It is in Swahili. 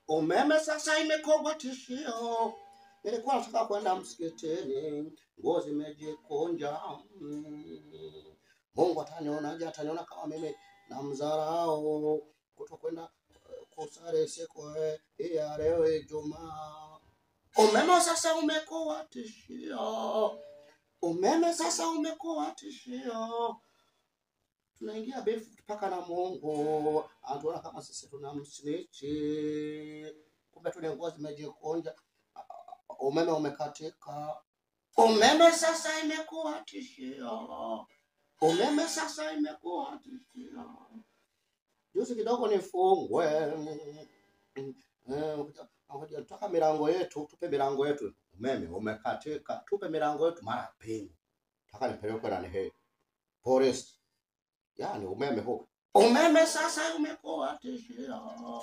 Umeme sasa imekuwa tishio. Nilikuwa nataka kwenda msikitini, nguo zimejikunja. Mungu atanionaje? Ataniona kama mimi namdharau kutokwenda kusali siku ya leo Ijumaa. Umeme sasa umekuwa tishio. Umeme sasa umekuwa tishio. Tunaingia befu mpaka na Mungu. Atuona kama sisi tunamsnitchi. Kumbe tu nguo zimejikunja. Umeme umekatika. Umeme sasa imekuwa tishio. Umeme sasa imekuwa tishio. Juzi kidogo nifungwe. Nataka milango yetu, tupe milango yetu. Umeme umekatika. Tupe milango yetu mara pili. Nataka nipelekwe na nehe polisi. Yani umeme huu. Umeme sasa umekuwa tishio.